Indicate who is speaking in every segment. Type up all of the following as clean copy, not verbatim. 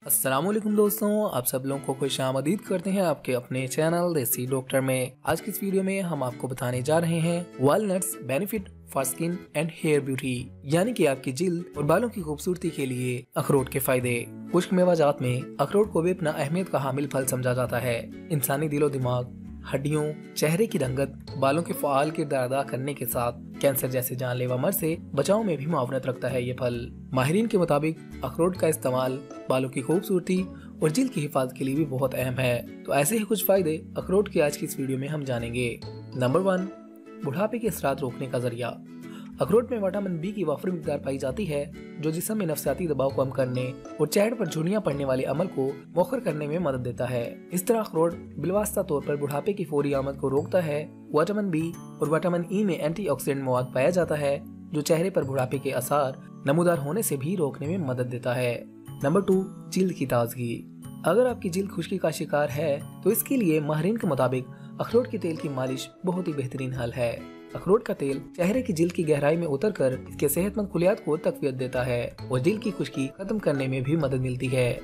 Speaker 1: अस्सलामुअलैकुम दोस्तों, आप सब लोगों को खुशामदीद करते हैं आपके अपने चैनल देसी डॉक्टर में। आज की इस वीडियो में हम आपको बताने जा रहे हैं walnuts benefit for skin and hair beauty, यानी कि आपकी जिल्द और बालों की खूबसूरती के लिए अखरोट के फायदे। खुश्क मेवाजात में अखरोट को बेपना अहमियत का हामिल फल समझा जाता है। इंसानी दिलो दिमाग, हड्डियों, चेहरे की रंगत, बालों के फाल किरदार अदा करने के साथ कैंसर जैसे जानलेवा मर्ज से बचाव में भी मुआवनत रखता है ये फल। माहिरीन के मुताबिक अखरोट का इस्तेमाल बालों की खूबसूरती और जिल्द की हिफाजत के लिए भी बहुत अहम है। तो ऐसे ही कुछ फायदे अखरोट की आज की इस वीडियो में हम जानेंगे। नंबर 1, बुढ़ापे के असरात रोकने का जरिया। अखरोट में विटामिन बी की वाफर मिकदार पाई जाती है, जो जिस्म में नफसियाती दबाव कम करने और चेहरे पर झुर्रियां पड़ने वाले अमल को मौखर करने में मदद देता है। इस तरह अखरोट बिलवास्ता तौर पर बुढ़ापे की फौरी आमद को रोकता है। विटामिन बी और विटामिन ई में एंटीऑक्सीडेंट मवाद पाया जाता है, जो चेहरे पर बुढ़ापे के आसार नमूदार होने से भी रोकने में मदद देता है। नंबर 2, जिल्द की ताजगी। अगर आपकी जिल्द खुश्की का शिकार है तो इसके लिए माहिरीन के मुताबिक अखरोट के तेल की मालिश बहुत ही बेहतरीन हल है। अखरोट का तेल चेहरे की जिल्द की गहराई में उतरकर इसके सेहतमंद खुलियात को तकवीत देता है और जिल्द की खुश्की खत्म करने में भी मदद मिलती है।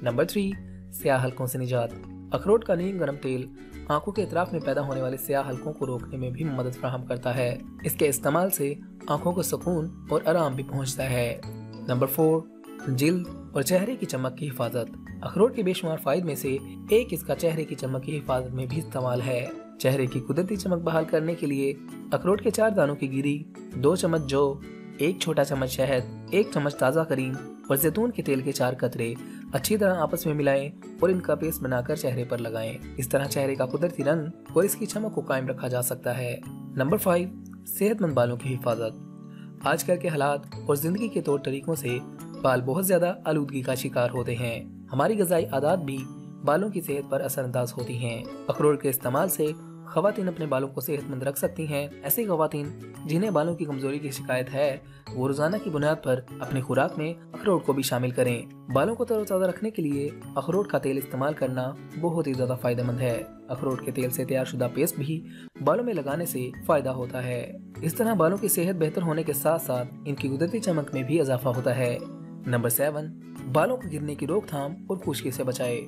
Speaker 1: नंबर 3, स्याह हल्कों से निजात। अखरोट का नीम गर्म तेल आंखों के अतराफ में पैदा होने वाले स्याह हल्कों को रोकने में भी मदद फराहम करता है। इसके इस्तेमाल से आंखों को सुकून और आराम भी पहुंचता है। नंबर 4, जिल्द और चेहरे की चमक की हिफाजत। अखरोट के बेशुमार फायदे में से एक इसका चेहरे की चमक की हिफाजत में भी इस्तेमाल है। चेहरे की कुदरती चमक बहाल करने के लिए अखरोट के 4 दानों की गिरी, 2 चम्मच जौ, 1 छोटा चम्मच शहद, 1 चम्मच ताज़ा करीम और जैतून के तेल के 4 कतरे अच्छी तरह आपस में मिलाएं और इनका पेस्ट बनाकर चेहरे पर लगाएं। इस तरह चेहरे का कुदरती रंग और इसकी चमक को कायम रखा जा सकता है। नंबर 5, सेहतमंद बालों की हिफाजत। आजकल के हालात और जिंदगी के तौर तरीकों से बाल बहुत ज्यादा आलूदगी का शिकार होते हैं। हमारी ग़िज़ाई आदत भी बालों की सेहत पर असरअंदाज होती हैं। अखरोट के इस्तेमाल से ख़वातीन अपने बालों को सेहतमंद रख सकती हैं। ऐसी ख़वातीन जिन्हें बालों की कमजोरी की शिकायत है, वो रोजाना की बुनियाद पर अपनी खुराक में अखरोट को भी शामिल करें। बालों को तरोताज़ा रखने के लिए अखरोट का तेल इस्तेमाल करना बहुत ही ज्यादा फायदेमंद है। अखरोट के तेल से तैयार शुदा पेस्ट भी बालों में लगाने से फायदा होता है। इस तरह बालों की सेहत बेहतर होने के साथ साथ इनकी कुदरती चमक में भी इजाफा होता है। नंबर 7, बालों को गिरने की रोकथाम और खुश्की से बचाए।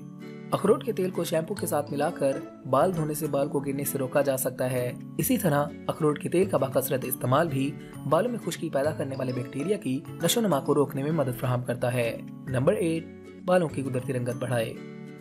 Speaker 1: अखरोट के तेल को शैम्पू के साथ मिलाकर बाल धोने से बाल को गिरने से रोका जा सकता है। इसी तरह अखरोट के तेल का बाकसरत इस्तेमाल भी बालों में खुश्की पैदा करने वाले बैक्टीरिया की नशोनुमा को रोकने में मदद फराहम करता है। नंबर 8, बालों की कुदरती रंगत बढ़ाए।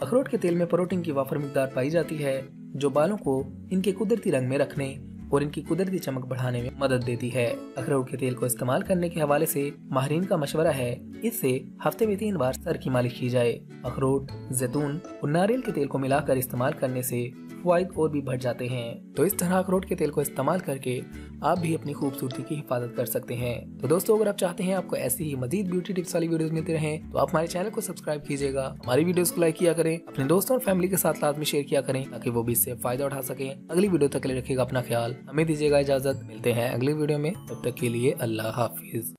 Speaker 1: अखरोट के तेल में प्रोटीन की वाफर मिकदार पाई जाती है, जो बालों को इनके कुदरती रंग में रखने और इनकी कुदरती चमक बढ़ाने में मदद देती है। अखरोट के तेल को इस्तेमाल करने के हवाले से माहिरीन का मशवरा है इससे हफ्ते में 3 बार सर की मालिश की जाए। अखरोट, जैतून और नारियल के तेल को मिलाकर इस्तेमाल करने से फायदे और भी बढ़ जाते हैं। तो इस तरह अखरोट के तेल को इस्तेमाल करके आप भी अपनी खूबसूरती की हिफाजत कर सकते हैं। तो दोस्तों, अगर आप चाहते हैं आपको ऐसी ही मजीद ब्यूटी टिप्स वाली वीडियोस मिलती रहें, तो आप हमारे चैनल को सब्सक्राइब कीजिएगा, हमारी वीडियोस को लाइक किया करें, अपने दोस्तों और फैमिली के साथ लाजमी शेयर किया करें ताकि वो भी इससे फायदा उठा सकें। अगली वीडियो तक के लिए रखिएगा अपना ख्याल, हमें दीजिएगा इजाजत। मिलते हैं अगली वीडियो में, तब तक के लिए अल्लाह हाफिज।